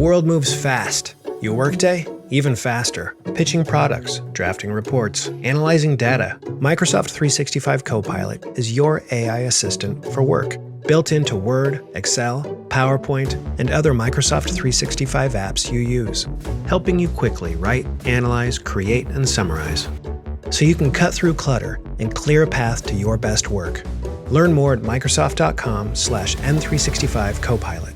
world moves fast. Your workday? Even faster. Pitching products, drafting reports, analyzing data. Microsoft 365 Copilot is your AI assistant for work. Built into Word, Excel, PowerPoint, and other Microsoft 365 apps you use. Helping you quickly write, analyze, create, and summarize. So you can cut through clutter and clear a path to your best work. Learn more at Microsoft.com/M365 Copilot.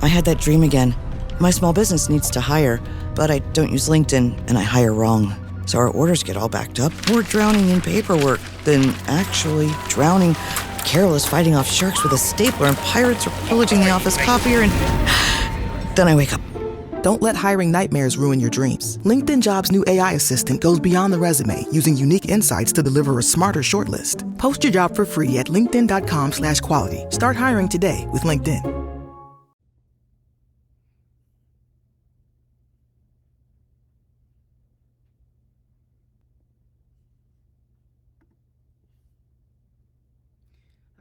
I had that dream again. My small business needs to hire, but I don't use LinkedIn, and I hire wrong. So our orders get all backed up. We're drowning in paperwork, then actually drowning, careless fighting off sharks with a stapler, and pirates are pillaging the office copier, and then I wake up. Don't let hiring nightmares ruin your dreams. LinkedIn Jobs' new AI assistant goes beyond the resume, using unique insights to deliver a smarter shortlist. Post your job for free at linkedin.com/quality. Start hiring today with LinkedIn.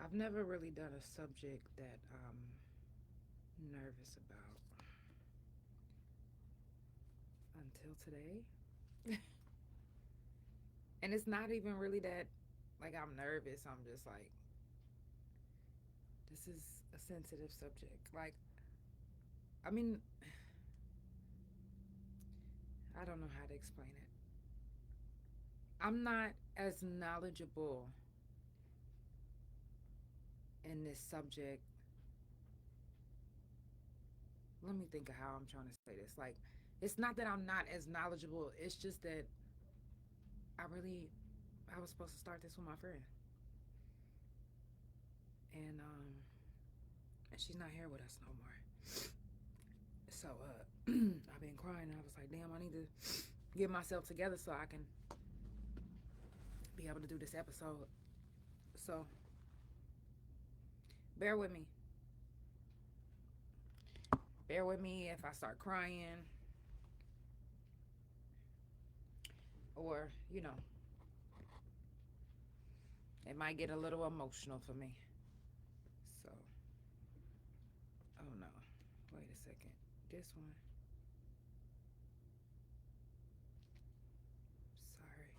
I've never really done a subject that I'm nervous about until today. And it's not even really that, like, I'm nervous. I'm just like, this is a sensitive subject. Like, I mean, I don't know how to explain it. I'm not as knowledgeable in this subject. Let me think of how I'm trying to say this. Like, it's not that I'm not as knowledgeable. It's just that I was supposed to start this with my friend. And she's not here with us no more. So I've been crying, and I was like, damn, I need to get myself together so I can be able to do this episode. So bear with me. Bear with me if I start crying. Or, you know, it might get a little emotional for me. So, oh no. Wait a second. This one. Sorry.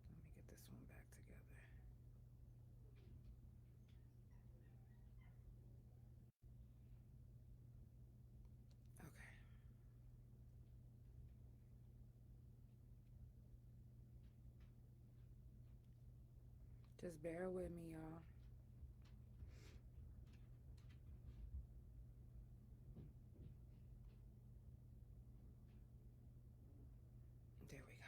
Let me get this one back together. Okay. Just bear with me, y'all. There we go.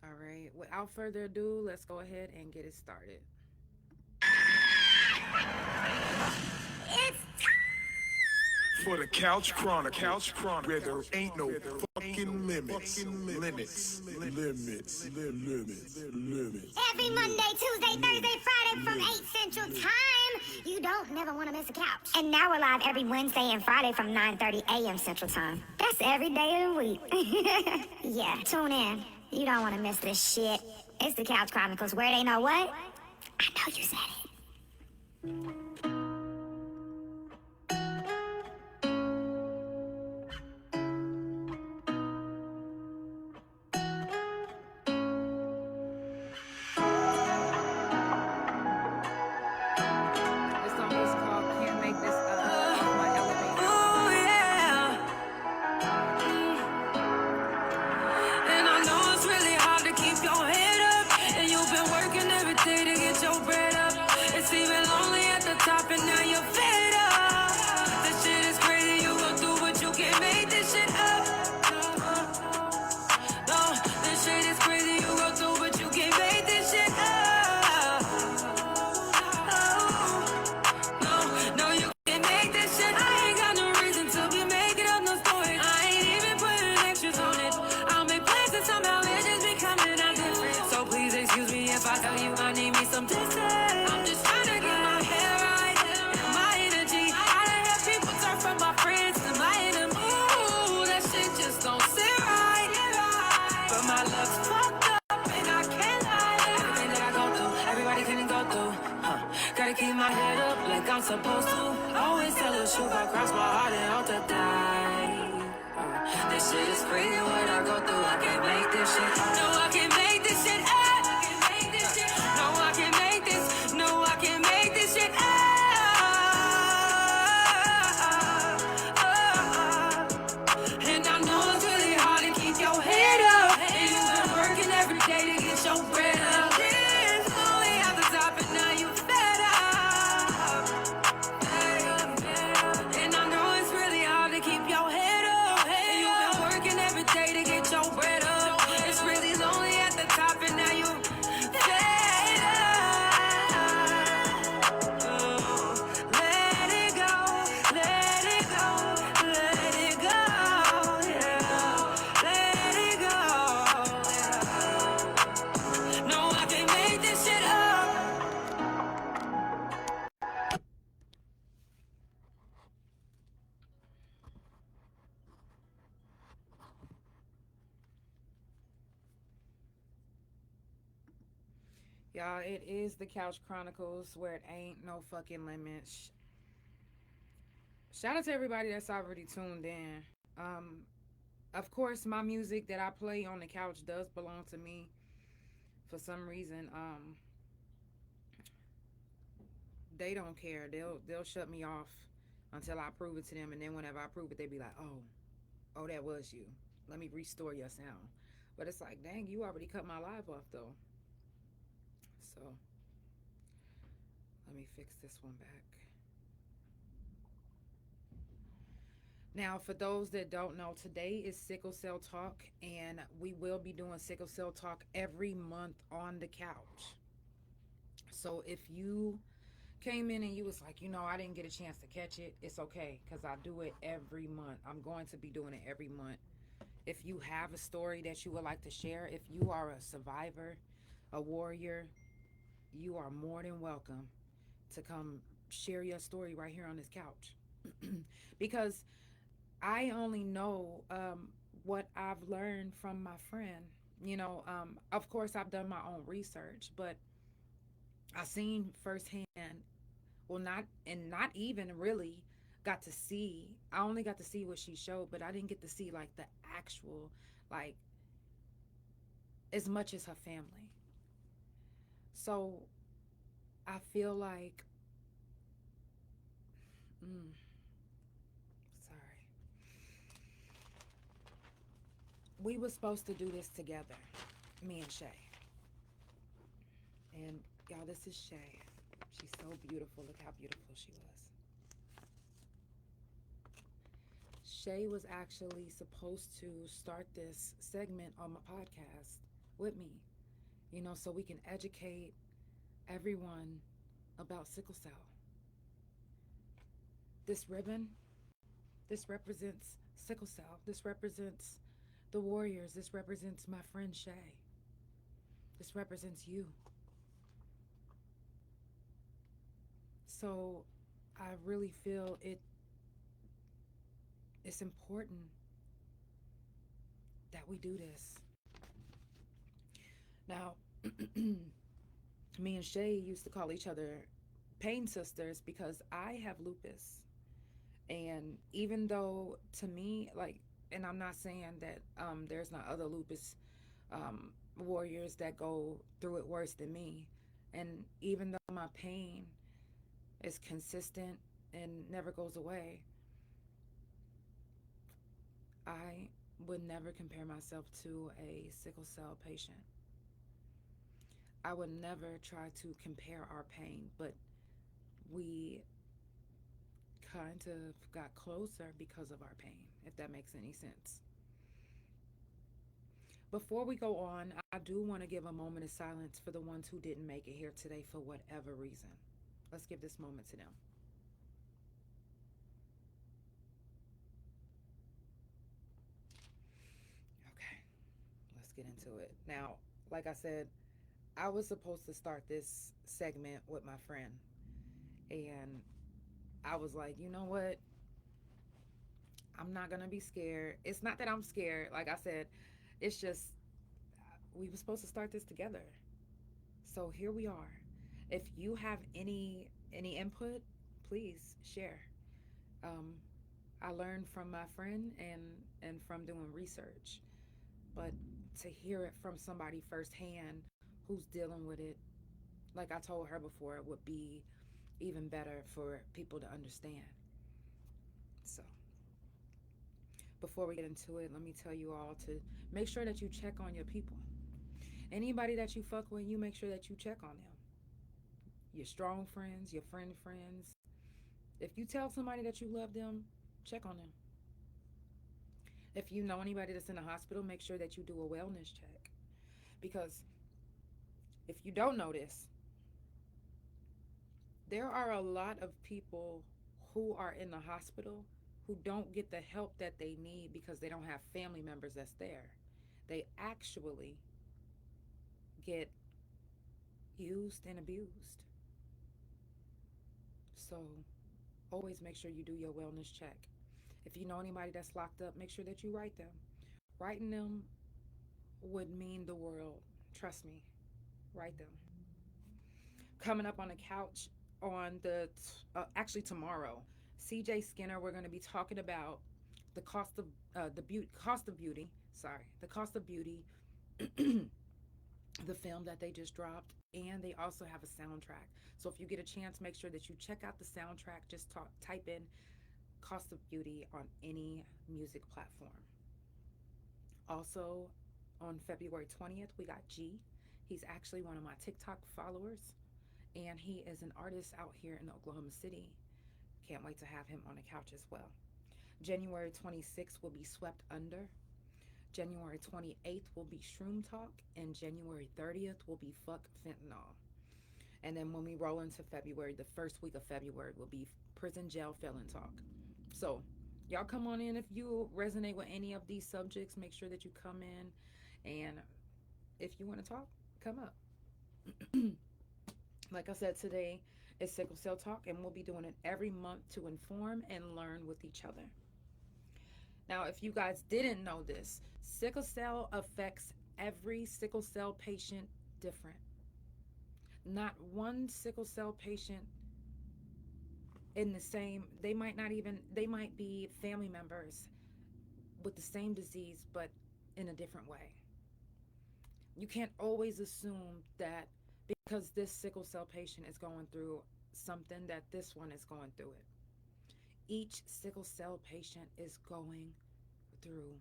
All right, without further ado, let's go ahead and get it started. For the Couch Chronicles, where there ain't no fucking limits. Limits. Every Monday, Tuesday, Thursday, Friday from 8 Central Time. You don't never want to miss a couch. And now we're live every Wednesday and Friday from 9:30 a.m. Central Time. That's every day of the week. Yeah, tune in. You don't want to miss this shit. It's the Couch Chronicles, where they know what? I know you said it. This song is called Can't Make This Up off my elevator. And I know it's really hard to keep your head up, and you've been working every day to get your bread up. It's even lonely at the keep my head up like I'm supposed to. Always tell the truth, I cross my heart and hope to die. This shit is crazy, what I go through, I can't make this shit. No, I can't make this shit up. No, I can't make this. No, I can't make this shit up. And I know it's really hard to keep your head up. And you've been working every day to get your bread up. It's only at the top and now you fed up. And I know it's really hard to keep your head up. And you've been working every day to get your bread up. It's really lonely at the top and now you fed up. Let it go, let it go, let it go, yeah. Let it go, yeah. No, I can't make this shit up. Y'all, it is the Couch Chronicles where it ain't no fucking limits. Shout out to everybody that's already tuned in. Of course, my music that I play on the couch does belong to me. For some reason, they don't care. They'll shut me off until I prove it to them, and then whenever I prove it, they be like, "Oh, that was you. Let me restore your sound." But it's like, dang, you already cut my live off though. So let me fix this one back. Now, for those that don't know, today is Sickle Cell Talk, and we will be doing Sickle Cell Talk every month on the couch. So if you came in and you was like, I didn't get a chance to catch it, it's okay, because I do it every month. I'm going to be doing it every month. If you have a story that you would like to share, if you are a survivor, a warrior, you are more than welcome to come share your story right here on this couch. Because I only know what I've learned from my friend. Of course, I've done my own research, but I seen firsthand, not even really got to see. I only got to see what she showed, but I didn't get to see like the actual, like, as much as her family. So I feel like, sorry. We were supposed to do this together, me and Shay. And y'all, this is Shay. She's so beautiful. Look how beautiful she was. Shay was actually supposed to start this segment on my podcast with me, so we can educate everyone about sickle cell. This ribbon, this represents sickle cell. This represents the warriors. This represents my friend Shay. This represents you. So I really feel it's important that we do this. Now, me and Shay used to call each other pain sisters because I have lupus. And even though to me, and I'm not saying that there's not other lupus warriors that go through it worse than me. And even though my pain is consistent and never goes away, I would never compare myself to a sickle cell patient. I would never try to compare our pain, but we kind of got closer because of our pain, if that makes any sense. Before we go on, I do want to give a moment of silence for the ones who didn't make it here today for whatever reason. Let's give this moment to them. Okay, let's get into it. Now, like I said, I was supposed to start this segment with my friend, and I was like, you know what? I'm not gonna be scared. It's not that I'm scared. Like I said, it's just we were supposed to start this together. So here we are. If you have any Any input, please share. Um, I learned from my friend and from doing research, but to hear it from somebody firsthand who's dealing with it, like I told her before, it would be even better for people to understand. So, before we get into it, let me tell you all to make sure that you check on your people. Anybody that you fuck with, you make sure that you check on them. Your strong friends, your friends. If you tell somebody that you love them, check on them. If you know anybody that's in the hospital, make sure that you do a wellness check. Because if you don't know this, there are a lot of people who are in the hospital who don't get the help that they need because they don't have family members that's there. They actually get used and abused. So always make sure you do your wellness check. If you know anybody that's locked up, make sure that you write them. Writing them would mean the world. Trust me, write them. Coming up on the couch on the actually tomorrow, CJ Skinner, we're going to be talking about the cost of beauty. Sorry, the cost of beauty, the film that they just dropped, and they also have a soundtrack. So if you get a chance, make sure that you check out the soundtrack. Just type in Cost of Beauty on any music platform. Also, on February 20th, we got G. He's actually one of my TikTok followers, and he is an artist out here in Oklahoma City. Can't wait to have him on the couch as well. January 26th will be Swept Under. January 28th will be Shroom Talk, and January 30th will be Fuck Fentanyl. And then when we roll into February, the first week of February will be Prison Jail Felon Talk. So y'all come on in if you resonate with any of these subjects. Make sure that you come in, and if you want to talk, come up. Like I said, today is Sickle Cell Talk, and we'll be doing it every month to inform and learn with each other. Now, if you guys didn't know this, sickle cell affects every sickle cell patient different. Not one sickle cell patient in the same, they might be family members with the same disease, but in a different way. You can't always assume that because this sickle cell patient is going through something that this one is going through it. Each sickle cell patient is going through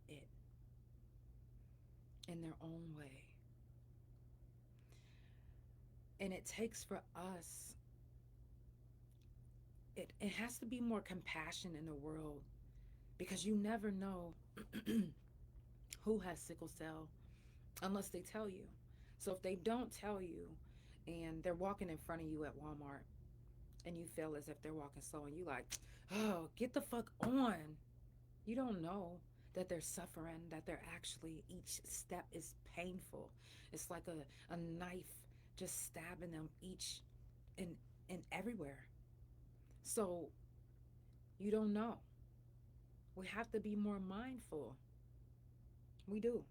it in their own way. And it takes for us, it has to be more compassion in the world, because you never know who has sickle cell unless they tell you. So if they don't tell you and they're walking in front of you at Walmart and you feel as if they're walking slow and you like, oh, get the fuck on. You don't know that they're suffering, that they're actually, each step is painful. It's like a knife just stabbing them each and everywhere. So you don't know. We have to be more mindful. We do.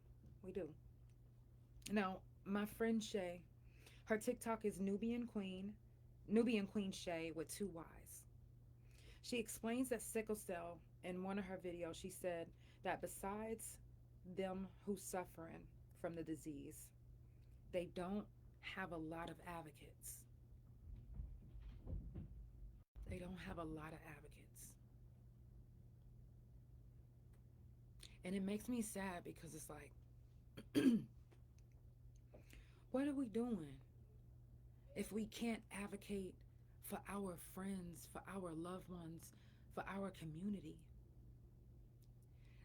Now, my friend Shay, her TikTok is Nubian Queen Shay with 2 Y's. She explains that sickle cell in one of her videos. She said that besides them who's suffering from the disease, they don't have a lot of advocates. They don't have a lot of advocates. And it makes me sad because it's like, what are we doing if we can't advocate for our friends, for our loved ones, for our community?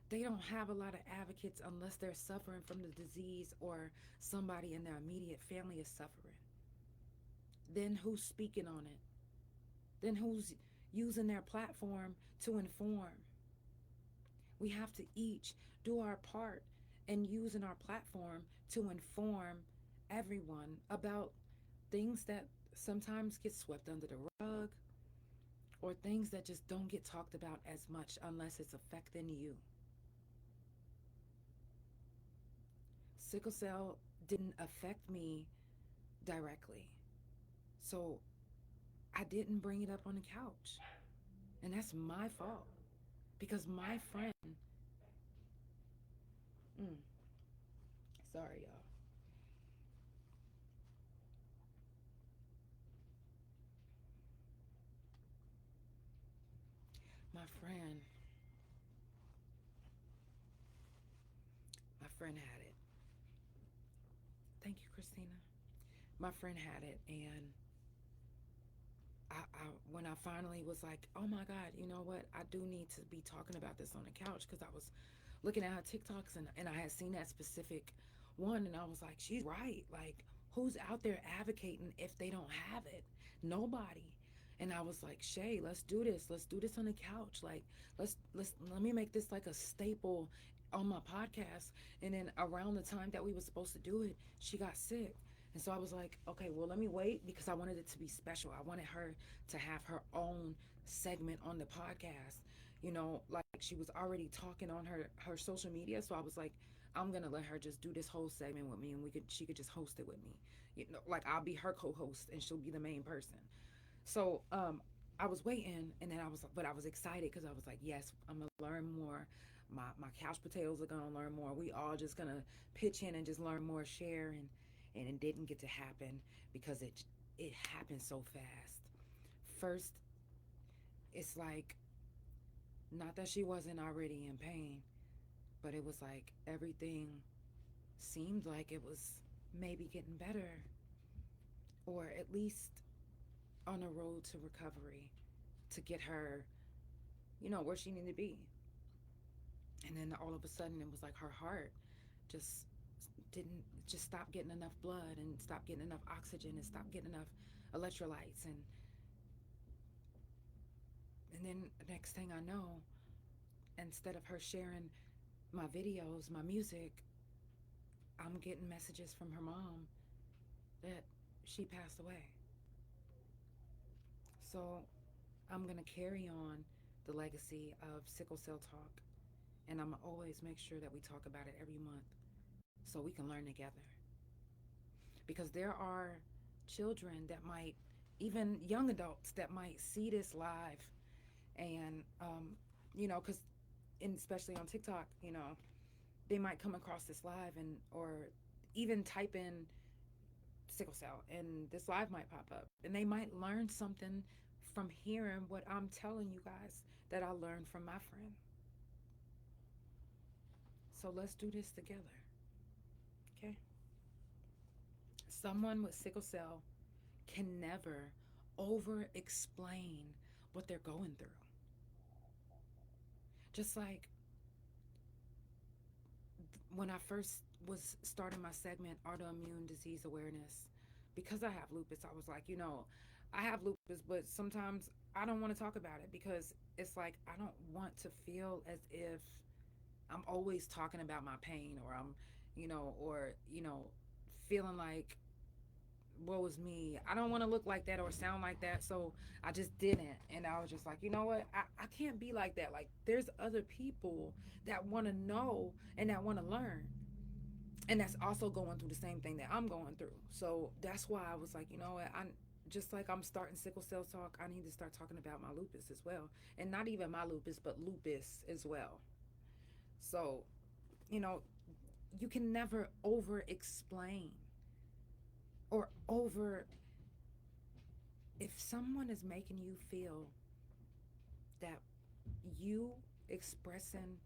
They don't have a lot of advocates unless they're suffering from the disease or somebody in their immediate family is suffering. Then who's speaking on it? Then who's using their platform to inform? We have to each do our part in using our platform to inform everyone about things that sometimes get swept under the rug, or things that just don't get talked about as much unless it's affecting you. Sickle cell didn't affect me directly. So I didn't bring it up on the couch. And that's my fault. Because my friend, sorry, y'all. My friend had it. Thank you, Christina. My friend had it, and when I finally was like, oh my God, you know what? I do need to be talking about this on the couch, because I was looking at her TikToks, and I had seen that specific one, and I was like, she's right. Like, who's out there advocating if they don't have it? Nobody. And I was like, Shay, let's do this. Let's do this on the couch. Like, let me make this like a staple on my podcast. And then around the time that we were supposed to do it, she got sick. And so I was like, okay, well, let me wait, because I wanted it to be special. I wanted her to have her own segment on the podcast. You know, like, she was already talking on her social media. So I was like, I'm going to let her just do this whole segment with me, and she could just host it with me. You know, like, I'll be her co-host and she'll be the main person. So I was waiting, and then I was excited, because I was like, yes, I'm going to learn more. My couch potatoes are going to learn more. We all just going to pitch in and just learn more, share, and it didn't get to happen, because it happened so fast. First, it's like, not that she wasn't already in pain, but it was like everything seemed like it was maybe getting better, or at least on a road to recovery, to get her, you know, where she needed to be. And then all of a sudden, it was like her heart just stopped getting enough blood, and stopped getting enough oxygen, and stopped getting enough electrolytes. And then the next thing I know, instead of her sharing my videos, my music, I'm getting messages from her mom that she passed away. So I'm going to carry on the legacy of Sickle Cell Talk, and I'm going to always make sure that we talk about it every month, so we can learn together. Because there are children that might, even young adults that might see this live, and you know, because especially on TikTok, you know, they might come across this live, or even type in sickle cell, and this live might pop up, and they might learn something from hearing what I'm telling you guys that I learned from my friend. So let's do this together, okay? Someone with sickle cell can never over-explain what they're going through. Just like when I first was starting my segment, autoimmune disease awareness, because I have lupus, I was like, you know, I have lupus, but sometimes I don't want to talk about it, because it's like, I don't want to feel as if I'm always talking about my pain, or I'm, you know, feeling like, woe is me. I don't want to look like that or sound like that. So I just didn't. And I was just like, you know what? I can't be like that. Like, there's other people that want to know and that want to learn. And that's also going through the same thing that I'm going through. So that's why I was like, you know what? Just like I'm starting Sickle Cell Talk, I need to start talking about my lupus as well. And not even my lupus, but lupus as well. So, you know, you can never over-explain or if someone is making you feel that you expressing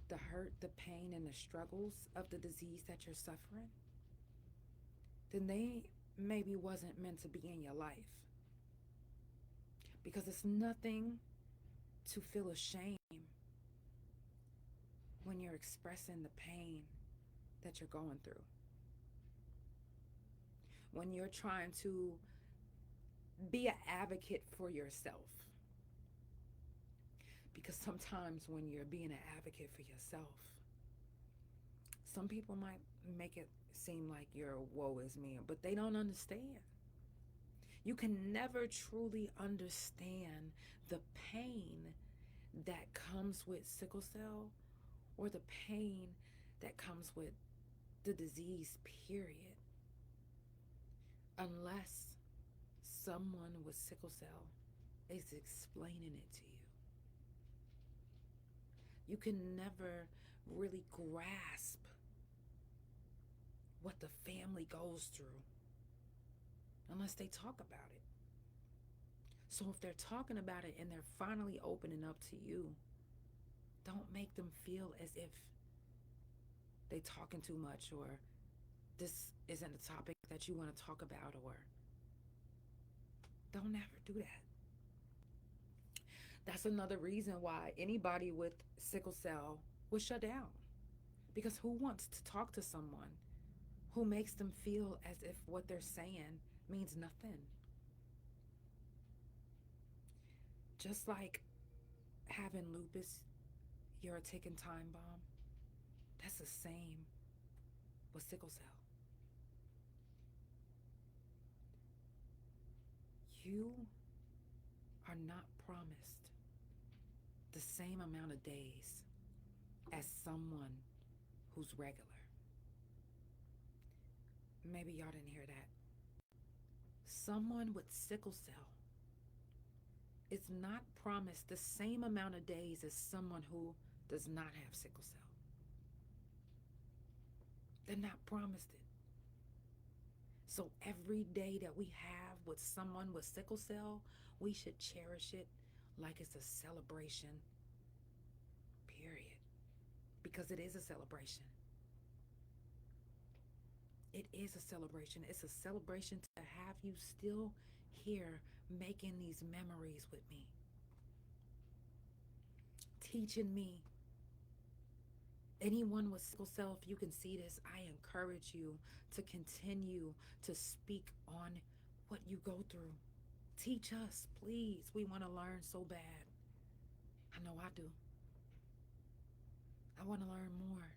the hurt, the pain, and the struggles of the disease that you're suffering, then they maybe wasn't meant to be in your life. Because it's nothing to feel ashamed when you're expressing the pain that you're going through. When you're trying to be an advocate for yourself. Because sometimes when you're being an advocate for yourself, some people might make it seem like you're woe is me, but they don't understand. You can never truly understand the pain that comes with sickle cell, or the pain that comes with the disease, period, unless someone with sickle cell is explaining it to you. You can never really grasp what the family goes through unless they talk about it. So if they're talking about it and they're finally opening up to you, don't make them feel as if they talking too much, or this isn't a topic that you want to talk about, or don't ever do that. That's another reason why anybody with sickle cell will shut down. Because who wants to talk to someone who makes them feel as if what they're saying means nothing? Just like having lupus, you're a ticking time bomb. That's the same with sickle cell. You are not promised the same amount of days as someone who's regular. Maybe y'all didn't hear that. Someone with sickle cell is not promised the same amount of days as someone who does not have sickle cell. They're not promised it. So every day that we have with someone with sickle cell, we should cherish it like it's a celebration, period. Because it is a celebration. It is a celebration. It's a celebration to have you still here making these memories with me, teaching me. Anyone with sickle cell, if you can see this, I encourage you to continue to speak on what you go through. Teach us, please. We want to learn so bad. I know I do. I want to learn more.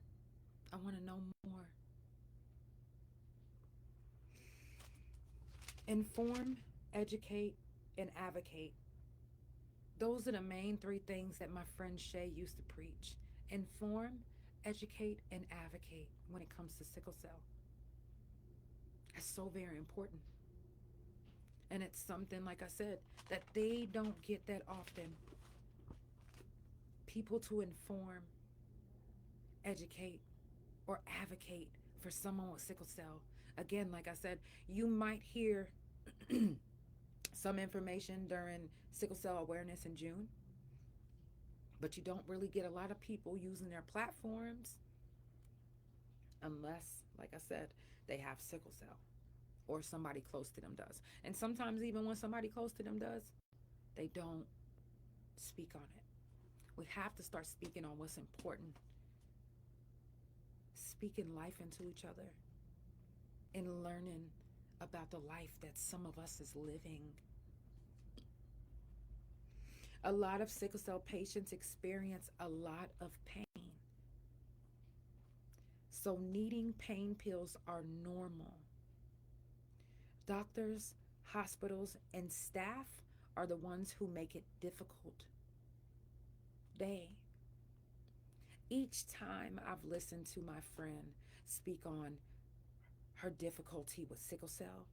I want to know more. Inform, educate, and advocate. Those are the main three things that my friend Shay used to preach. Inform, educate, and advocate when it comes to sickle cell. That's so very important. And it's something, like I said, that they don't get that often. People to inform, educate, or advocate for someone with sickle cell. Again, like I said, you might hear some information during sickle cell awareness in June, but you don't really get a lot of people using their platforms unless, like I said, they have sickle cell or somebody close to them does. And sometimes even when somebody close to them does, they don't speak on it. We have to start speaking on what's important. Speaking life into each other and learning about the life that some of us is living. A lot of sickle cell patients experience a lot of pain. So needing pain pills are normal. Doctors, hospitals, and staff are the ones who make it difficult. Each time I've listened to my friend speak on her difficulty with sickle cell,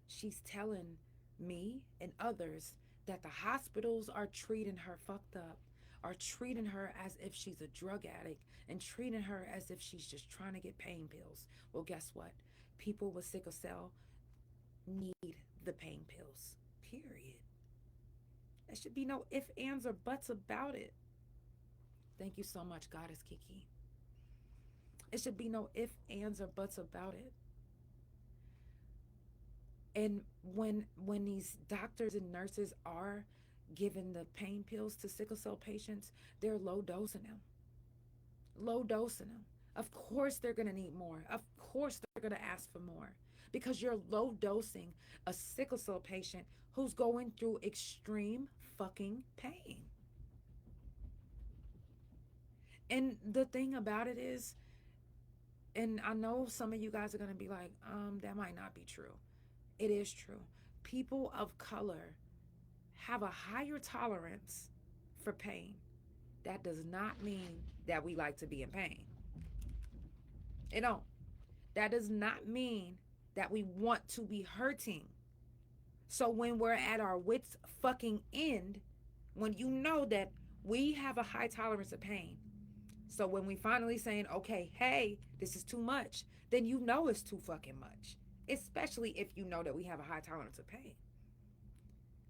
she's telling me and others that the hospitals are treating her fucked up, are treating her as if she's a drug addict, and treating her as if she's just trying to get pain pills. Well, guess what? People with sickle cell need the pain pills, period. There should be no ifs, ands, or buts about it. Thank you so much, Goddess Kiki. It should be no ifs, ands, or buts about it. And when these doctors and nurses are giving the pain pills to sickle cell patients, they're low dosing them. Low dosing them. Of course they're going to need more. Of course they're going to ask for more. Because you're low dosing a sickle cell patient who's going through extreme fucking pain. And the thing about it is, and I know some of you guys are going to be like, that might not be true. It is true. People of color have a higher tolerance for pain. That does not mean that we like to be in pain. It don't. That does not mean that we want to be hurting. So when we're at our wits fucking end, when you know that we have a high tolerance of pain, so when we finally saying, okay, hey, this is too much, then you know it's too fucking much, especially if you know that we have a high tolerance of pain.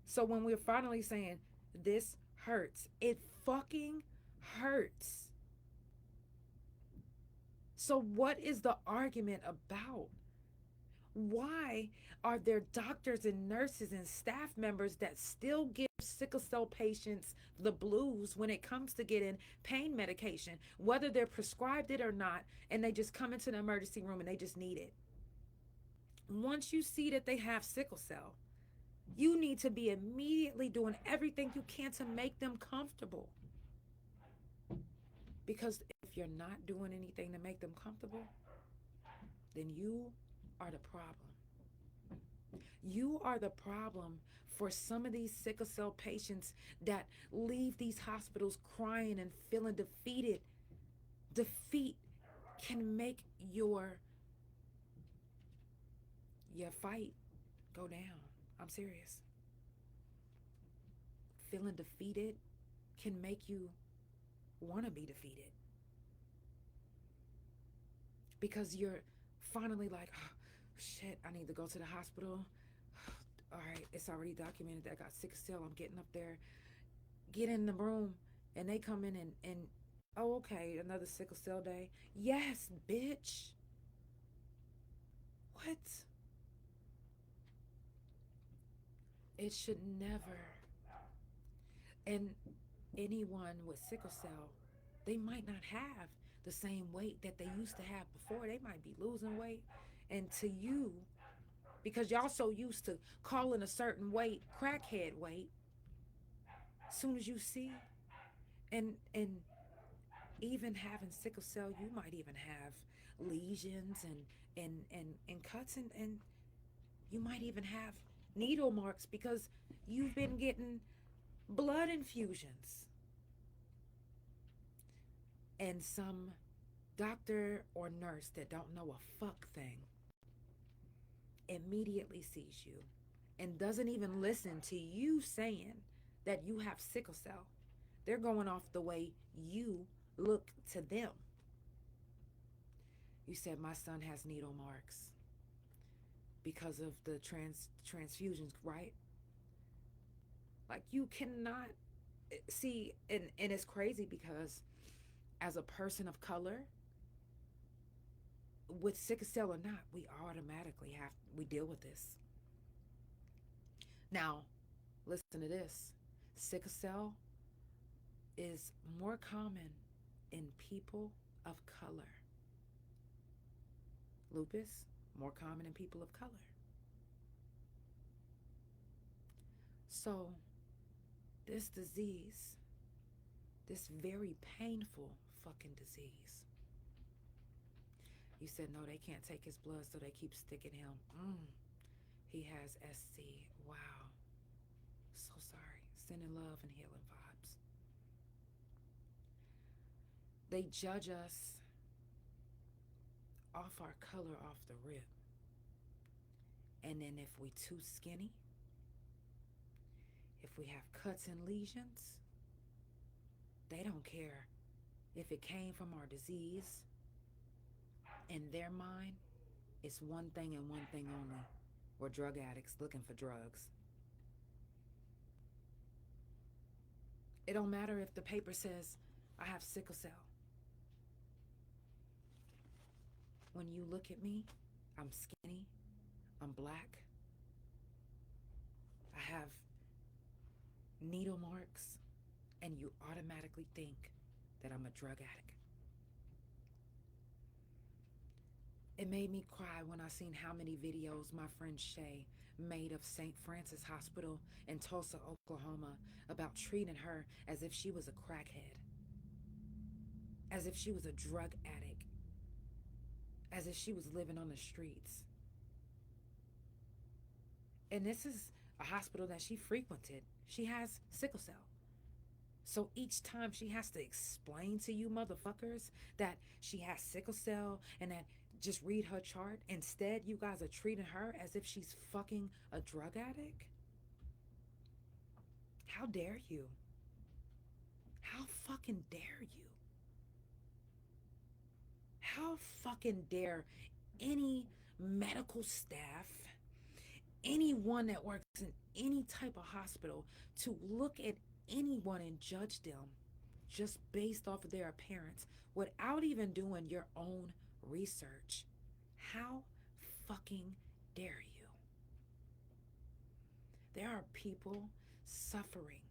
So when we're finally saying, this hurts, it fucking hurts. So what is the argument about? Why are there doctors and nurses and staff members that still give sickle cell patients the blues when it comes to getting pain medication, whether they're prescribed it or not, and they just come into the emergency room and they just need it? Once you see that they have sickle cell, you need to be immediately doing everything you can to make them comfortable. Because if you're not doing anything to make them comfortable, then you are the problem. You are the problem for some of these sickle cell patients that leave these hospitals crying and feeling defeated. Defeat can make your fight go down. I'm serious. Feeling defeated can make you want to be defeated. Because you're finally like, oh, shit, I need to go to the hospital. All right, it's already documented that I got sickle cell. I'm getting up there. Get in the room, and they come in and oh, okay, another sickle cell day. Yes, bitch. What? It should never. And anyone with sickle cell, they might not have the same weight that they used to have before. They might be losing weight. And to you, because y'all so used to calling a certain weight crackhead weight, as soon as you see, and even having sickle cell, you might even have lesions and cuts, and you might even have needle marks because you've been getting blood infusions. And some doctor or nurse that don't know a fuck thing immediately sees you and doesn't even listen to you saying that you have sickle cell. They're going off the way you look to them. You said my son has needle marks because of the transfusions, right? Like, you cannot see, and it's crazy because as a person of color, with sickle cell or not, we automatically we deal with this. Now, listen to this. Sickle cell is more common in people of color. Lupus, more common in people of color. So, this disease, this very painful fucking disease. You said, no, they can't take his blood, so they keep sticking him. He has SC. Wow. So sorry. Sending love and healing vibes. They judge us off our color off the rip. And then if we too skinny, if we have cuts and lesions, they don't care if it came from our disease. In their mind, it's one thing and one thing only. We're drug addicts looking for drugs. It don't matter if the paper says I have sickle cell. When you look at me, I'm skinny, I'm black, I have needle marks, and you automatically think that I'm a drug addict. It made me cry when I seen how many videos my friend Shay made of St. Francis Hospital in Tulsa, Oklahoma, about treating her as if she was a crackhead, as if she was a drug addict, as if she was living on the streets. And this is a hospital that she frequented. She has sickle cell. So each time she has to explain to you motherfuckers that she has sickle cell and that just read her chart. Instead, you guys are treating her as if she's fucking a drug addict. How dare you? How fucking dare you? How fucking dare any medical staff, anyone that works in any type of hospital, to look at anyone and judge them just based off of their appearance without even doing your own research? How fucking dare you? There are people suffering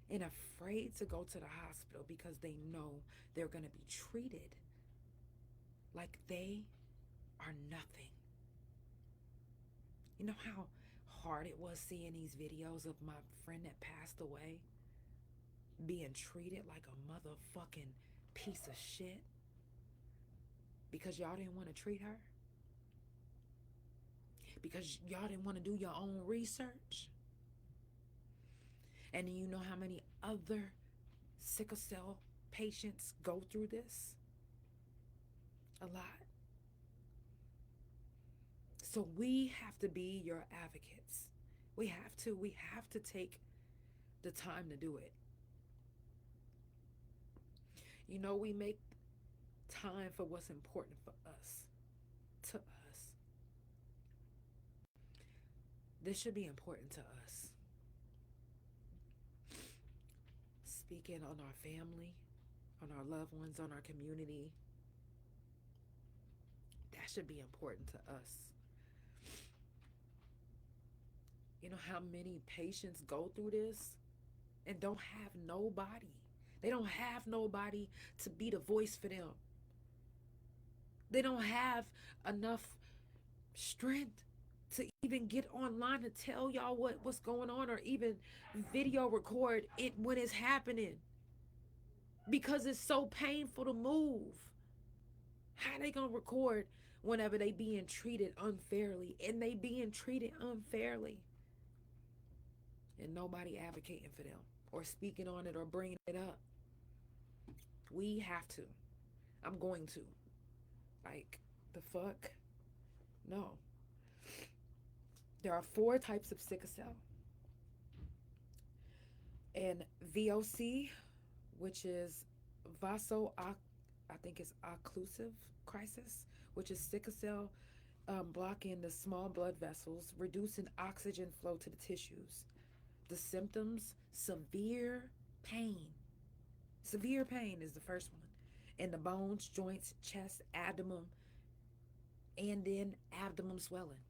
and afraid to go to the hospital because they know they're going to be treated like they are nothing. You know how hard it was seeing these videos of my friend that passed away being treated like a motherfucking piece of shit because y'all didn't want to treat her? Because y'all didn't want to do your own research? And you know how many other sickle cell patients go through this? A lot. So we have to be your advocates. We have to take the time to do it. You know, we make time for what's important for us, to us. This should be important to us. Speaking on our family, on our loved ones, on our community. That should be important to us. You know how many patients go through this and don't have nobody. They don't have nobody to be the voice for them. They don't have enough strength to even get online to tell y'all what's going on, or even video record it when it's happening, because it's so painful to move. How they gonna record whenever they being treated unfairly, and they being treated unfairly, and nobody advocating for them or speaking on it or bringing it up? We have to. I'm going to. Like, the fuck? No. There are 4 types of sickle cell. And VOC, which is occlusive crisis, which is sickle cell blocking the small blood vessels, reducing oxygen flow to the tissues. The symptoms: severe pain. Severe pain is the first one. In the bones, joints, chest, abdomen, and then abdomen swelling.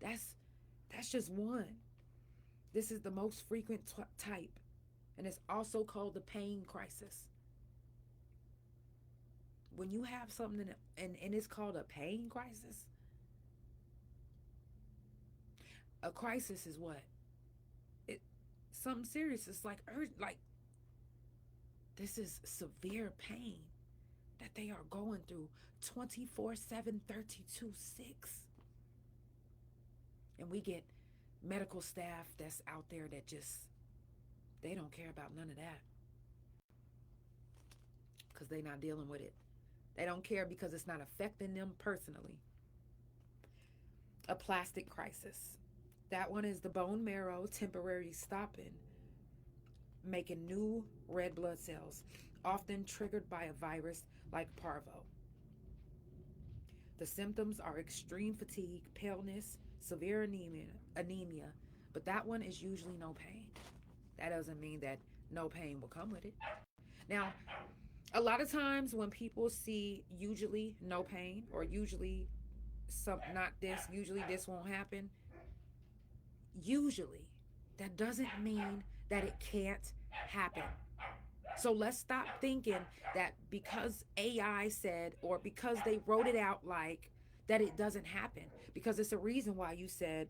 That's just one. This is the most frequent type, and it's also called the pain crisis. When you have something and it's called a pain crisis, a crisis is what? Something serious. It's like urgent, like this is severe pain that they are going through 24/7, 32/6. And we get medical staff that's out there that just, they don't care about none of that, because they're not dealing with it. They don't care because it's not affecting them personally. A plastic crisis. That one is the bone marrow temporarily stopping making new red blood cells, often triggered by a virus like parvo. The symptoms are extreme fatigue, paleness, severe anemia, but that one is usually no pain. That doesn't mean that no pain will come with it. Now, a lot of times when people see usually no pain, or usually usually this won't happen, usually, that doesn't mean that it can't happen. So let's stop thinking that because AI said, or because they wrote it out like, that it doesn't happen. Because it's a reason why you said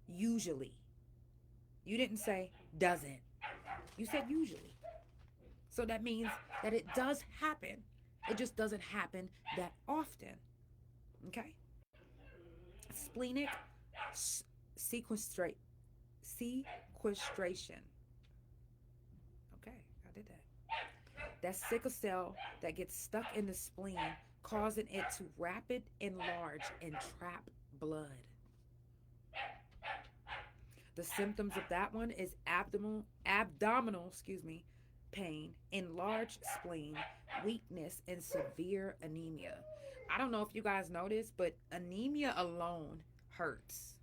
usually. You didn't say doesn't. You said usually. So that means that it does happen. It just doesn't happen that often. Okay? Splenic sequestration. Okay, I did that. That's sickle cell that gets stuck in the spleen, causing it to rapid enlarge and trap blood. The symptoms of that one is abdominal, pain, enlarged spleen, weakness, and severe anemia. I don't know if you guys noticed, but anemia alone hurts.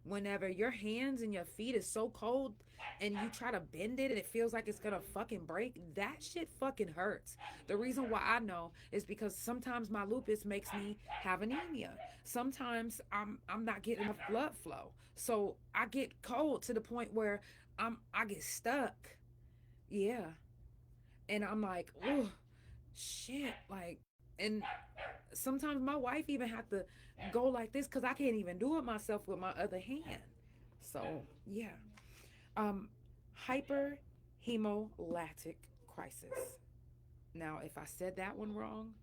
Whenever your hands and your feet is so cold and you try to bend it and it feels like it's gonna fucking break, that shit fucking hurts. The reason why I know is because sometimes my lupus makes me have anemia. Sometimes I'm not getting enough blood flow, so I get cold to the point where I get stuck. Yeah, and I'm like, oh shit, like, and sometimes my wife even have to go like this because I can't even do it myself with my other hand. So yeah. Hyperhemolactic crisis. Now, if I said that one wrong,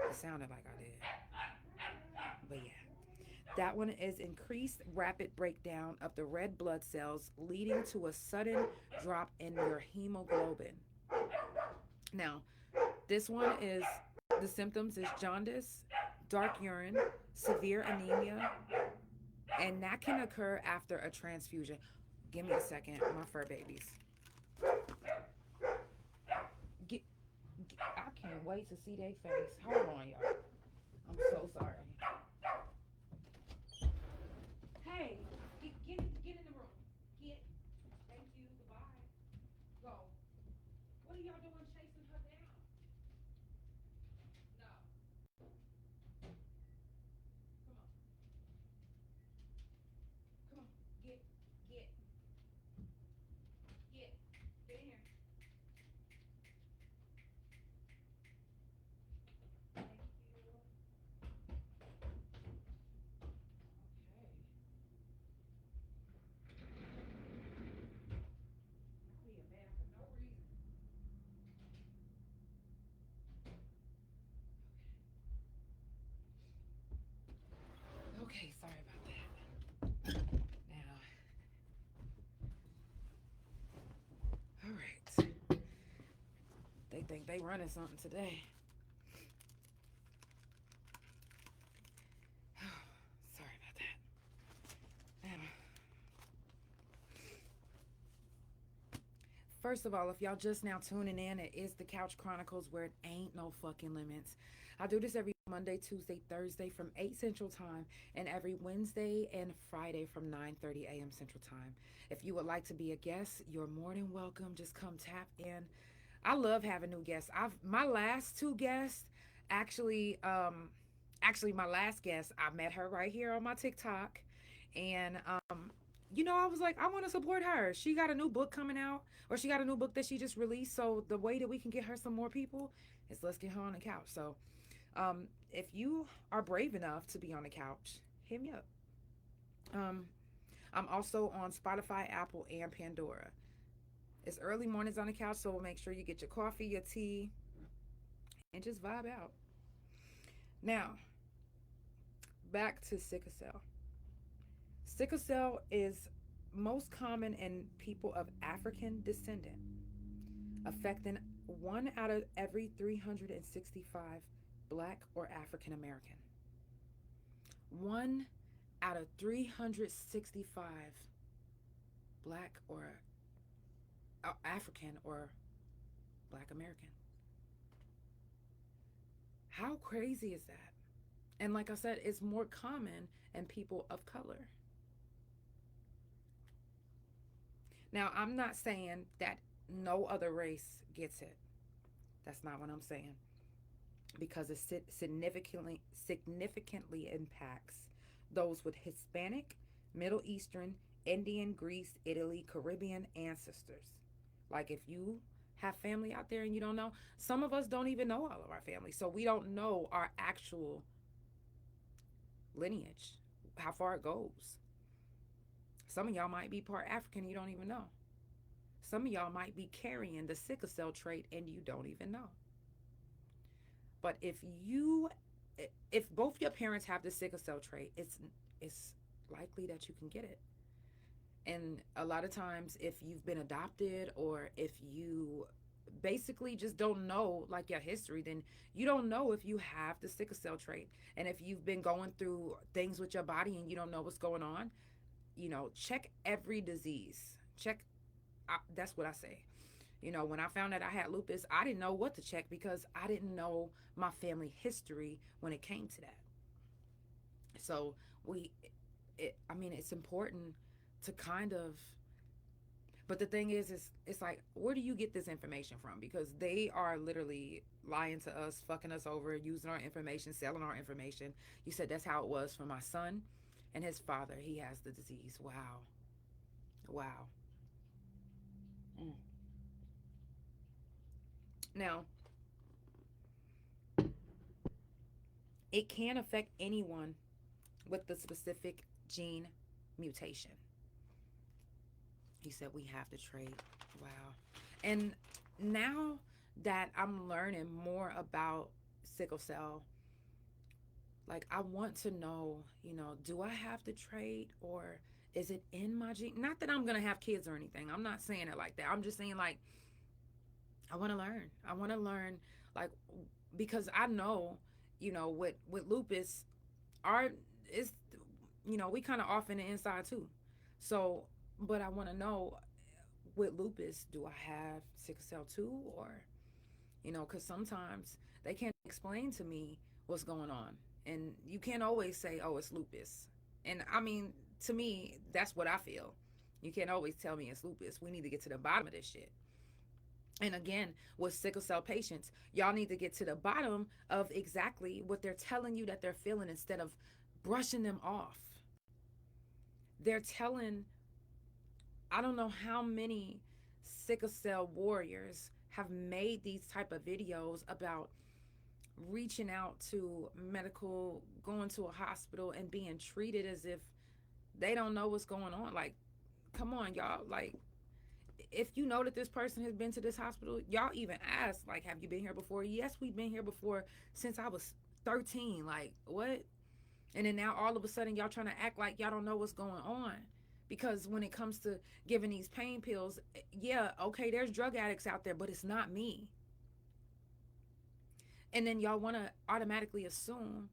it sounded like I did. But yeah. That one is increased rapid breakdown of the red blood cells, leading to a sudden drop in your hemoglobin. Now, this one is, the symptoms is jaundice, dark urine, severe anemia, and that can occur after a transfusion. Give me a second, my fur babies. I can't wait to see their face. Hold on, y'all. I'm so sorry. Hey, get in the room. Get. Thank you. Goodbye. Go. What are y'all doing chasing her down? No. Come on. Come on. Get. Get in here. Thank you. Okay, sorry about that. Now, all right. They think they running something today. Sorry about that. First of all, if y'all just now tuning in, it is the Couch Chronicles, where it ain't no fucking limits. I do this every Monday, Tuesday, Thursday from 8 Central Time, and every Wednesday and Friday from 9:30 a.m. Central Time. If you would like to be a guest, you're more than welcome. Just come tap in. I love having new guests. My last two guests, actually my last guest, I met her right here on my TikTok, and I was like, I want to support her. She got a new book coming out, or she got a new book that she just released. So the way that we can get her some more people is let's get her on the couch. So if you are brave enough to be on the couch, hit me up. I'm also on Spotify, Apple, and Pandora. It's early mornings on the couch, so make sure you get your coffee, your tea, and just vibe out. Now, back to sickle cell. Sickle cell is most common in people of African descent, affecting 1 out of every 365 Black or African American. 1 out of 365 Black or African or Black American. How crazy is that? And like I said, it's more common in people of color. Now, I'm not saying that no other race gets it. That's not what I'm saying. Because it significantly impacts those with Hispanic, Middle Eastern, Indian, Greece, Italy, Caribbean ancestors. Like, if you have family out there and you don't know, some of us don't even know all of our family. So we don't know our actual lineage, how far it goes. Some of y'all might be part African and you don't even know. Some of y'all might be carrying the sickle cell trait and you don't even know. But if both your parents have the sickle cell trait, it's likely that you can get it. And a lot of times, if you've been adopted, or if you basically just don't know like your history, then you don't know if you have the sickle cell trait. And if you've been going through things with your body and you don't know what's going on, check every disease. That's what I say. When I found out I had lupus, I didn't know what to check because I didn't know my family history when it came to that. So it's important to kind of, but the thing is it's like, where do you get this information from? Because they are literally lying to us, fucking us over, using our information, selling our information. You said that's how it was for my son and his father. He has the disease. Wow. Now, it can affect anyone with the specific gene mutation. He said we have to trade. Wow. And now that I'm learning more about sickle cell, like, I want to know, do I have to trade, or is it in my gene? Not that I'm going to have kids or anything. I'm not saying it like that. I'm just saying, like, I want to learn. I want to learn, like, because I know, with lupus, we kind of off in the inside too. So, but I want to know, with lupus, do I have sickle cell too? Or, because sometimes they can't explain to me what's going on. And you can't always say, oh, it's lupus. And I mean, to me, that's what I feel. You can't always tell me it's lupus. We need to get to the bottom of this shit. And again, with sickle cell patients, y'all need to get to the bottom of exactly what they're telling you that they're feeling instead of brushing them off. They're telling, I don't know how many sickle cell warriors have made these type of videos about reaching out to medical, going to a hospital and being treated as if they don't know what's going on. Like, come on, y'all. Like, if you know that this person has been to this hospital, y'all even ask, like, have you been here before? Yes, we've been here before since I was 13. Like, what? And then now all of a sudden y'all trying to act like y'all don't know what's going on. Because when it comes to giving these pain pills, yeah, okay, there's drug addicts out there, but it's not me. And then y'all want to automatically assume,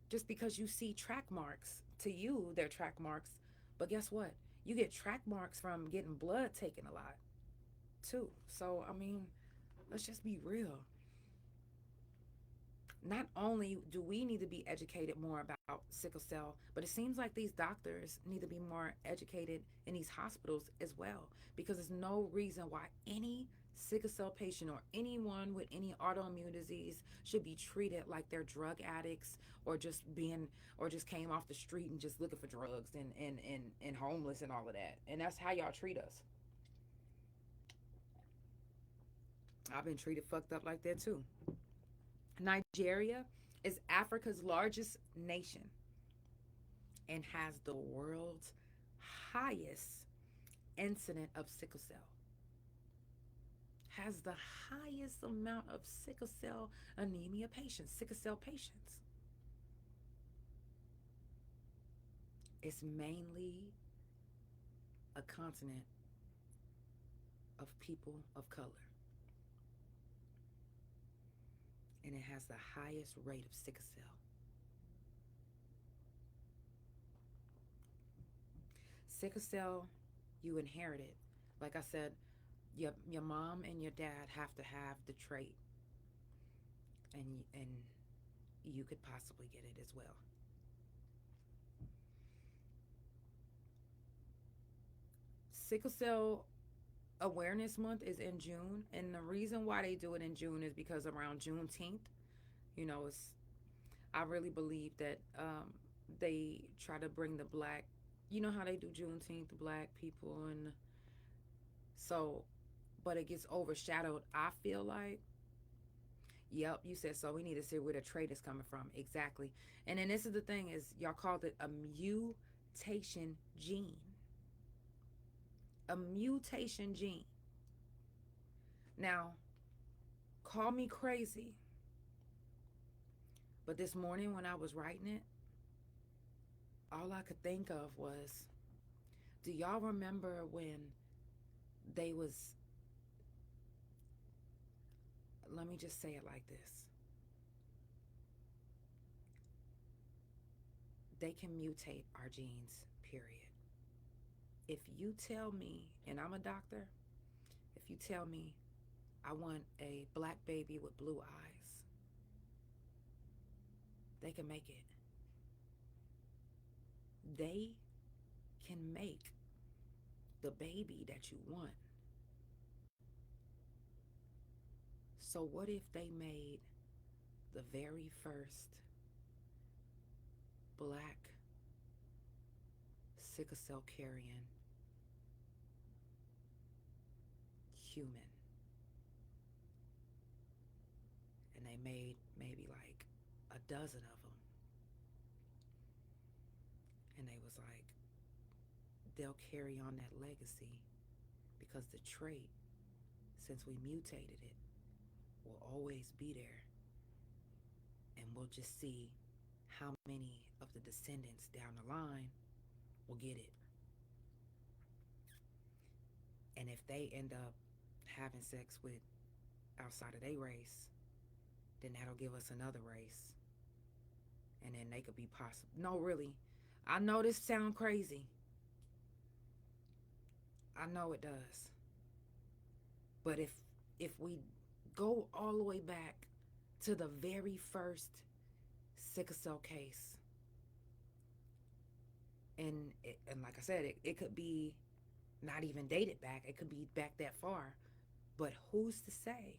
just because you see track marks, to you, they're track marks. But guess what? You get track marks from getting blood taken a lot too. So, I mean, let's just be real. Not only do we need to be educated more about sickle cell, but it seems like these doctors need to be more educated in these hospitals as well, because there's no reason why any sickle cell patient or anyone with any autoimmune disease should be treated like they're drug addicts or just came off the street and just looking for drugs and homeless and all of that. And that's how y'all treat us. I've been treated fucked up like that too. Nigeria is Africa's largest nation and has the world's highest incident of sickle cell. Has the highest amount of sickle cell anemia patients, sickle cell patients. It's mainly a continent of people of color. And it has the highest rate of sickle cell. Sickle cell, you inherit it. Like I said, your mom and your dad have to have the trait. And you could possibly get it as well. Sickle cell Awareness Month is in June, and the reason why they do it in June is because around Juneteenth, I really believe that they try to bring the black, how they do Juneteenth, the black people, and so, but it gets overshadowed, I feel like. Yep, you said so. We need to see where the trait is coming from. Exactly. And then this is the thing is, y'all called it a mutation gene. A mutation gene. Now, call me crazy, but this morning when I was writing it, all I could think of was, do y'all remember when they was, let me just say it like this. They can mutate our genes, period. if you tell me, and I'm a doctor, if you tell me I want a black baby with blue eyes, they can make it. They can make the baby that you want. So what if they made the very first black sickle cell carrying human? And they made maybe like a dozen of them. And they was like, they'll carry on that legacy because the trait, since we mutated it, will always be there. And we'll just see how many of the descendants down the line will get it. And if they end up having sex with outside of their race, then that'll give us another race. And then they could be possible. No, really. I know this sounds crazy. I know it does. But if we go all the way back to the very first sickle cell case, and like I said, it could be not even dated back. It could be back that far. But who's to say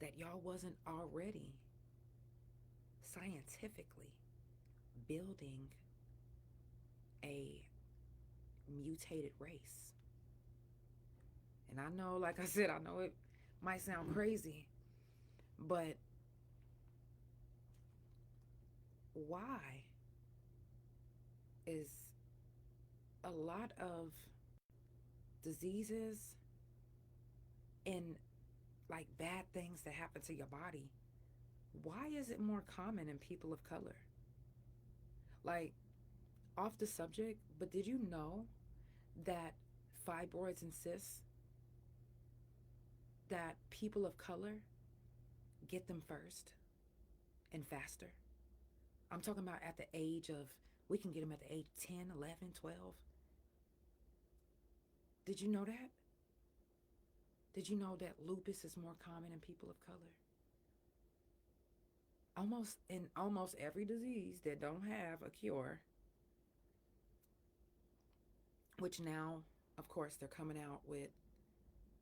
that y'all wasn't already scientifically building a mutated race? And I know, like I said, I know it might sound crazy, but why is a lot of diseases and like bad things that happen to your body, why is it more common in people of color? Like, off the subject, but did you know that fibroids and cysts, that people of color get them first and faster? I'm talking about at the age of, we can get them at the age 10, 11, 12. Did you know that? Did you know that lupus is more common in people of color? Almost every disease that don't have a cure, which now, of course, they're coming out with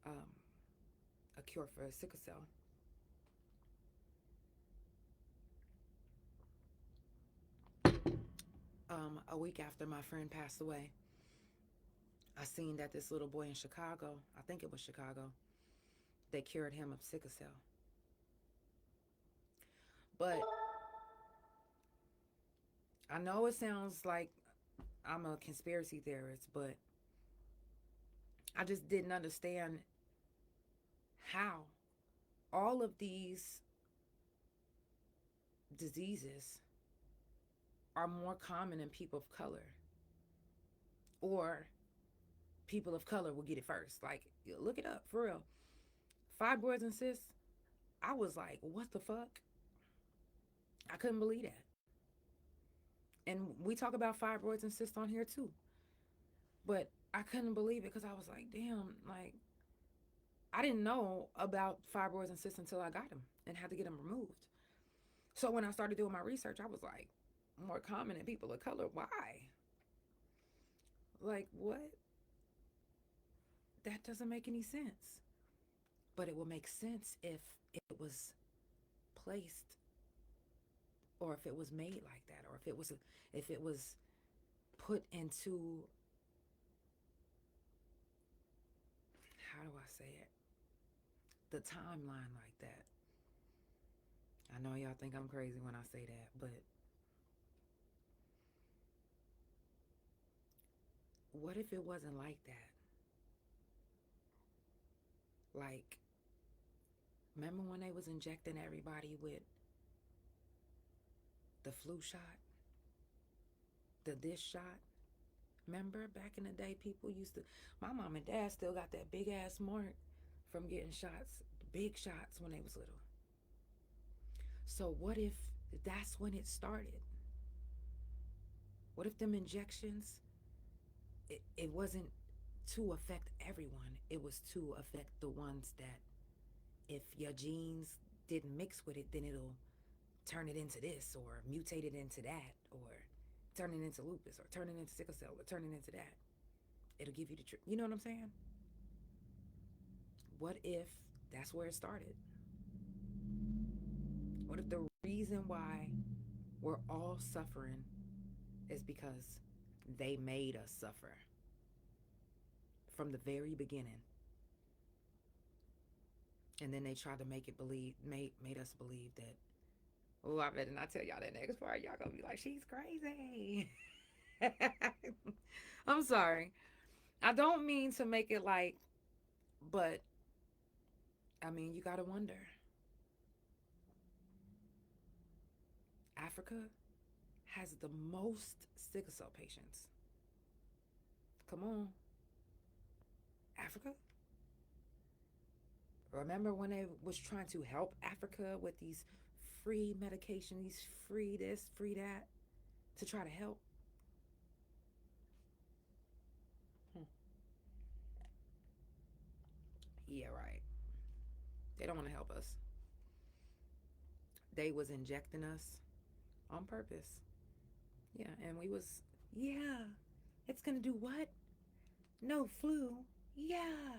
a cure for sickle cell. A week after my friend passed away, I seen that this little boy in Chicago, I think it was Chicago, they cured him of sickle cell. But I know it sounds like I'm a conspiracy theorist, but I just didn't understand how all of these diseases are more common in people of color, or people of color will get it first. Like, look it up, for real. Fibroids and cysts, I was like, what the fuck? I couldn't believe that. And we talk about fibroids and cysts on here too. But I couldn't believe it because I was like, damn, like, I didn't know about fibroids and cysts until I got them and had to get them removed. So when I started doing my research, I was like, more common in people of color. Why? Like, what? That doesn't make any sense. But it will make sense if it was placed, or if it was made like that, or if it was put into, how do I say it, the timeline like that. I know y'all think I'm crazy when I say that, but what if it wasn't like that? Like, remember when they was injecting everybody with the flu shot? This shot? Remember back in the day, people used to, my mom and dad still got that big ass mark from getting shots, big shots when they was little. So what if that's when it started? What if them injections it wasn't to affect everyone. It was to affect the ones that, if your genes didn't mix with it, then it'll turn it into this, or mutate it into that, or turn it into lupus, or turn it into sickle cell, or turn it into that. It'll give you the trick. You know what I'm saying? What if that's where it started? What if the reason why we're all suffering is because they made us suffer from the very beginning? And then they tried to make us believe that, oh, I better not tell y'all that next part. Y'all gonna be like, she's crazy. I'm sorry. I don't mean to make it like, but I mean, you gotta wonder. Africa has the most sickle cell patients. Come on. Africa? Remember when they was trying to help Africa with these free medication, these free this, free that, to try to help? Yeah, right. They don't want to help us. They was injecting us on purpose. Yeah, and we was, yeah, it's gonna do what? No flu. Yeah.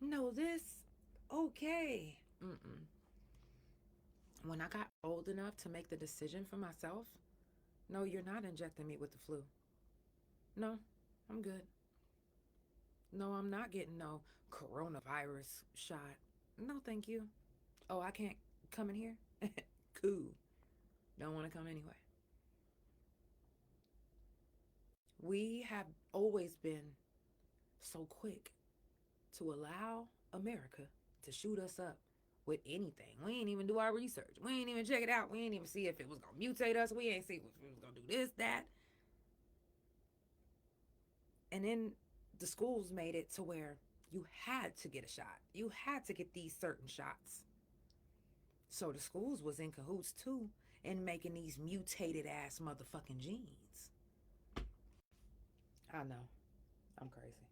No this. Okay. When I got old enough to make the decision for myself, no, you're not injecting me with the flu. No, I'm good. No, I'm not getting no coronavirus shot. No, thank you. Oh, I can't come in here? Cool. Don't want to come anyway. We have always been so quick to allow America to shoot us up with anything. We ain't even do our research. We ain't even check it out. We ain't even see if it was going to mutate us. We ain't see if it was going to do this, that. And then the schools made it to where you had to get a shot. You had to get these certain shots. So the schools was in cahoots too in making these mutated ass motherfucking genes. I know. I'm crazy.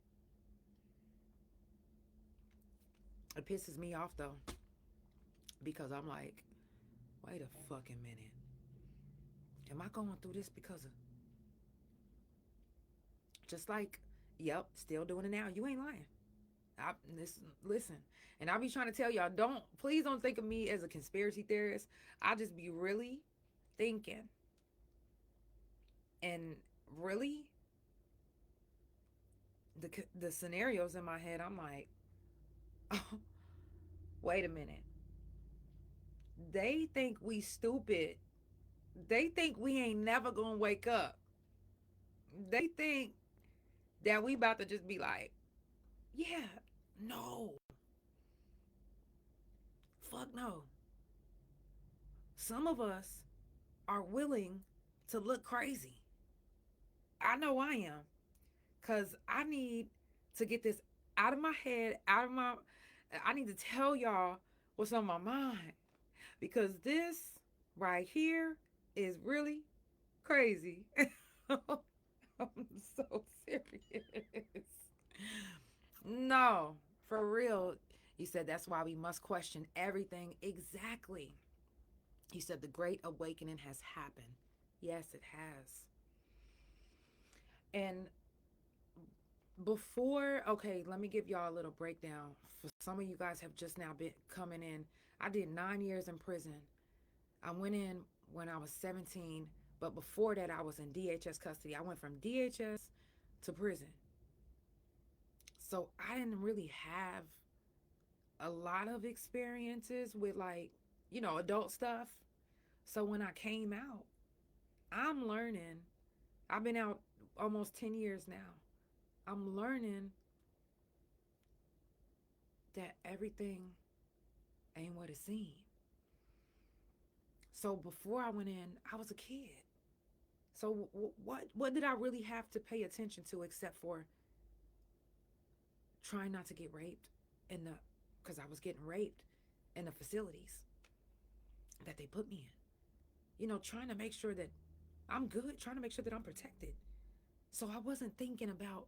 It pisses me off though, because I'm like, wait a fucking minute. Am I going through this because of... Just like, yep, still doing it now. You ain't lying. Listen, and I'll be trying to tell y'all, please don't think of me as a conspiracy theorist. I just be really thinking and really the scenarios in my head. I'm like, oh, wait a minute. They think we stupid. They think we ain't never gonna wake up. They think that we about to just be like, yeah, no. Fuck no. Some of us are willing to look crazy. I know I am. Because I need to get this out of my head, I need to tell y'all what's on my mind. Because this right here is really crazy. I'm so serious. No, for real. He said that's why we must question everything. Exactly. He said the great awakening has happened. Yes, it has. And before, okay, let me give y'all a little breakdown. For some of you guys have just now been coming in. I did 9 years in prison. I went in when I was 17, but before that I was in DHS custody. I went from DHS to prison. So I didn't really have a lot of experiences with, like, you know, adult stuff. So when I came out, I'm learning. I've been out almost 10 years now. I'm learning that everything ain't what it seemed. So before I went in, I was a kid. So what did I really have to pay attention to except for trying not to get raped because I was getting raped in the facilities that they put me in. You know, trying to make sure that I'm good trying to make sure that I'm protected. So I wasn't thinking about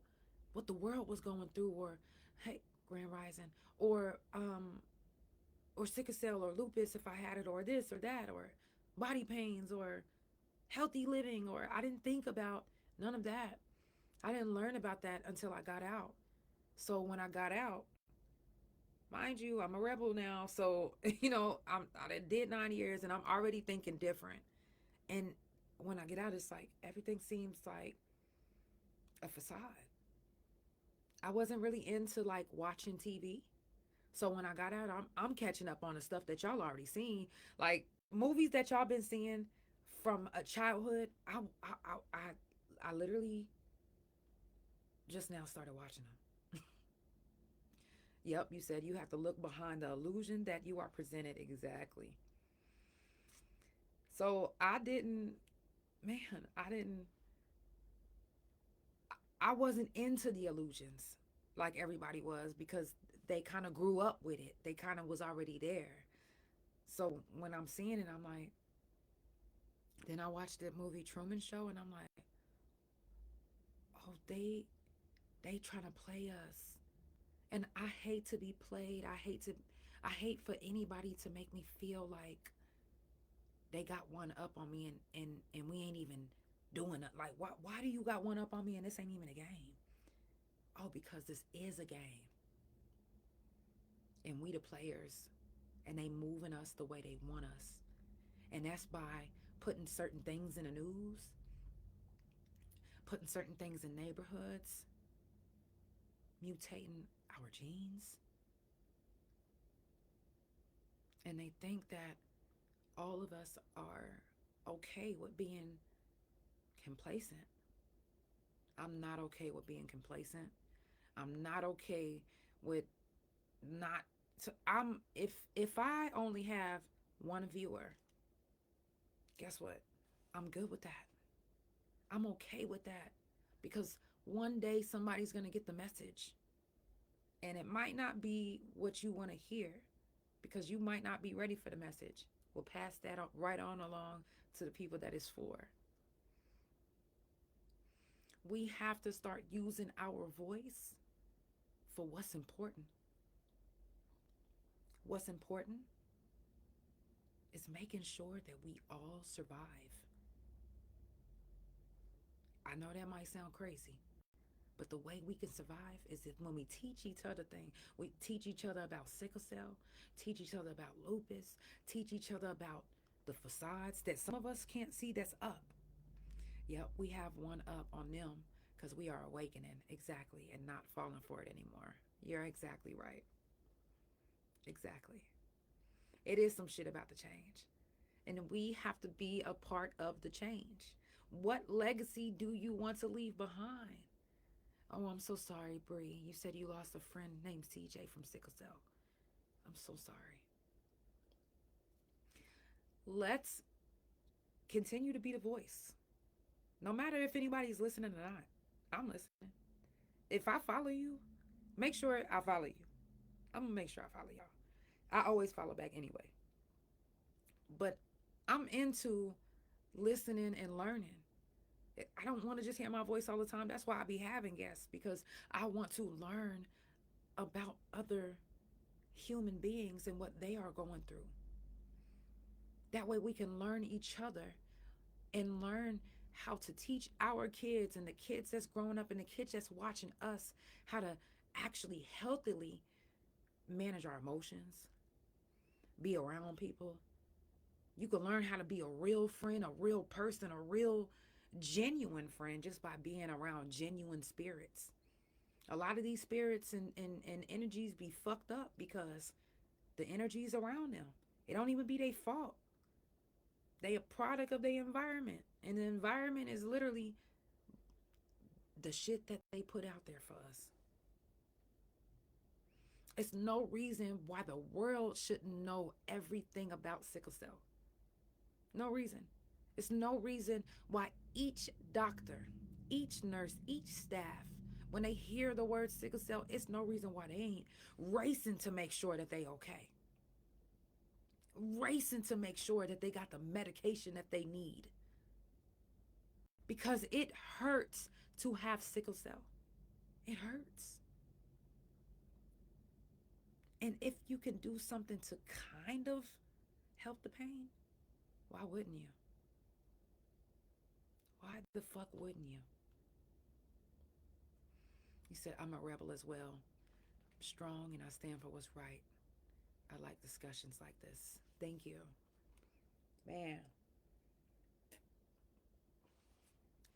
what the world was going through, or, hey, Grand Rising, or sickle cell or lupus if I had it, or this or that, or body pains, or healthy living, or I didn't think about none of that. I didn't learn about that until I got out. So when I got out, mind you, I'm a rebel now. So, I did 9 years and I'm already thinking different. And when I get out, it's like everything seems like a facade. I wasn't really into like watching TV. So when I got out, I'm catching up on the stuff that y'all already seen, like movies that y'all been seeing from a childhood. I literally just now started watching them. Yep, you said you have to look behind the illusion that you are presented. Exactly. So I wasn't into the illusions like everybody was, because they kind of grew up with it. They kind of was already there. So when I'm seeing it, I'm like, then I watched the movie Truman Show and I'm like, oh, they trying to play us. And I hate to be played. I hate for anybody to make me feel like they got one up on me and we ain't even doing it. Like, why do you got one up on me and this ain't even a game? Oh, because this is a game. And we the players, and they moving us the way they want us. And that's by putting certain things in the news, putting certain things in neighborhoods, mutating our genes. And they think that all of us are okay with being complacent. I'm not okay with being complacent. I'm not okay with not. So if I only have one viewer, guess what? I'm good with that. I'm okay with that, because one day somebody's going to get the message, and it might not be what you want to hear, because you might not be ready for the message. We'll pass that right on along to the people that it's for. We have to start using our voice for what's important. What's important is making sure that we all survive. I know that might sound crazy, but the way we can survive is if when we teach each other things. We teach each other about sickle cell, teach each other about lupus, teach each other about the facades that some of us can't see that's up. Yep, we have one up on them because we are awakening, exactly, and not falling for it anymore. You're exactly right. Exactly. It is some shit about the change. And we have to be a part of the change. What legacy do you want to leave behind? Oh, I'm so sorry, Bree. You said you lost a friend named CJ from sickle cell. I'm so sorry. Let's continue to be the voice. No matter if anybody's listening or not. I'm listening. If I follow you, make sure I follow you. I'm going to make sure I follow y'all. I always follow back anyway. But I'm into listening and learning. I don't want to just hear my voice all the time. That's why I be having guests, because I want to learn about other human beings and what they are going through. That way we can learn each other and learn how to teach our kids and the kids that's growing up and the kids that's watching us how to actually healthily manage our emotions, be around people. You can learn how to be a real friend, a real person, a real genuine friend just by being around genuine spirits. A lot of these spirits and energies be fucked up because the energies around them, it don't even be their fault. They a product of their environment, and the environment is literally the shit that they put out there for us. It's no reason why the world shouldn't know everything about sickle cell. No reason. It's no reason why each doctor, each nurse, each staff, when they hear the word sickle cell, it's no reason why they ain't racing to make sure that they okay. Racing to make sure that they got the medication that they need. because it hurts to have sickle cell. It hurts. And if you can do something to kind of help the pain, why wouldn't you? Why the fuck wouldn't you? He said, I'm a rebel as well. I'm strong and I stand for what's right. I like discussions like this. Thank you. Man.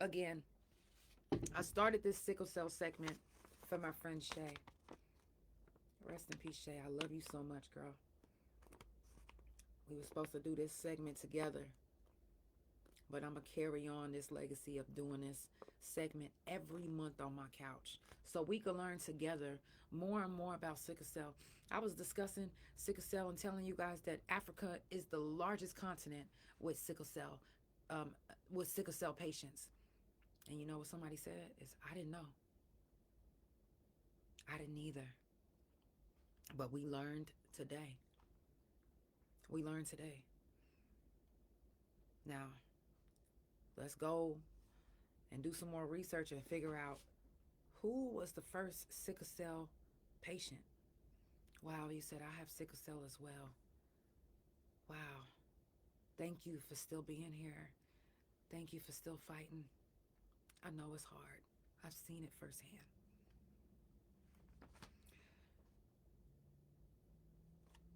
Again, I started this sickle cell segment for my friend Shay. Rest in peace, Shay. I love you so much, girl. We were supposed to do this segment together, but I'm going to carry on this legacy of doing this segment every month on my couch so we can learn together more and more about sickle cell. I was discussing sickle cell and telling you guys that Africa is the largest continent with sickle cell patients. And you know what somebody said? I didn't know. I didn't either. But we learned today. We learned today. Now, let's go and do some more research and figure out who was the first sickle cell patient. Wow, you said I have sickle cell as well. Wow. Thank you for still being here. Thank you for still fighting. I know it's hard. I've seen it firsthand.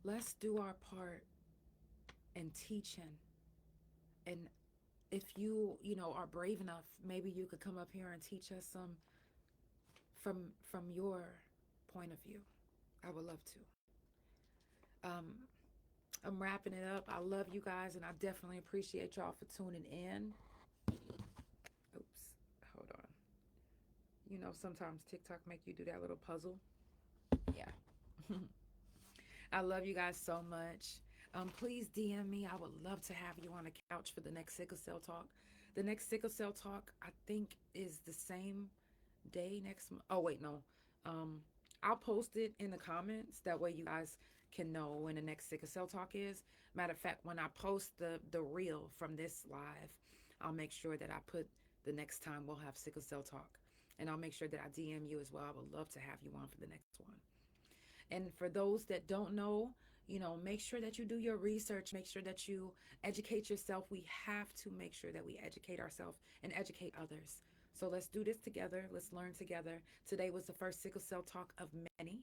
Let's do our part in teaching. And if you are brave enough, maybe you could come up here and teach us some from your point of view. I would love to. I'm wrapping it up. I love you guys, and I definitely appreciate y'all for tuning in. Oops, hold on. You know, sometimes TikTok make you do that little puzzle. Yeah. I love you guys so much. Please DM me. I would love to have you on the couch for the next sickle cell talk. The next sickle cell talk, I think, is the same day next month. Oh, wait, no. I'll post it in the comments. That way you guys can know when the next sickle cell talk is. Matter of fact, when I post the reel from this live, I'll make sure that I put the next time we'll have sickle cell talk. And I'll make sure that I DM you as well. I would love to have you on for the next one. And for those that don't know, make sure that you do your research. Make sure that you educate yourself. We have to make sure that we educate ourselves and educate others. So let's do this together. Let's learn together. Today was the first sickle cell talk of many.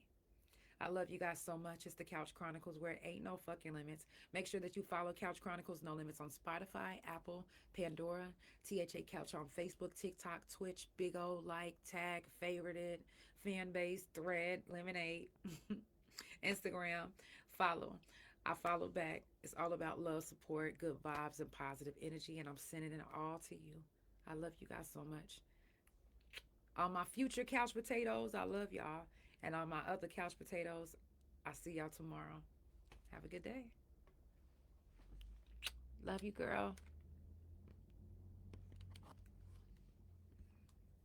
I love you guys so much. It's the Couch Chronicles, where it ain't no fucking limits. Make sure that you follow Couch Chronicles No Limits on Spotify, Apple, Pandora, THA Couch on Facebook, TikTok, Twitch, Big O, like, tag, favorited, fan base, thread, lemonade, Instagram. Follow. I follow back. It's all about love, support, good vibes, and positive energy, and I'm sending it all to you. I love you guys so much. All my future couch potatoes, I love y'all. And all my other couch potatoes, I'll see y'all tomorrow. Have a good day. Love you, girl.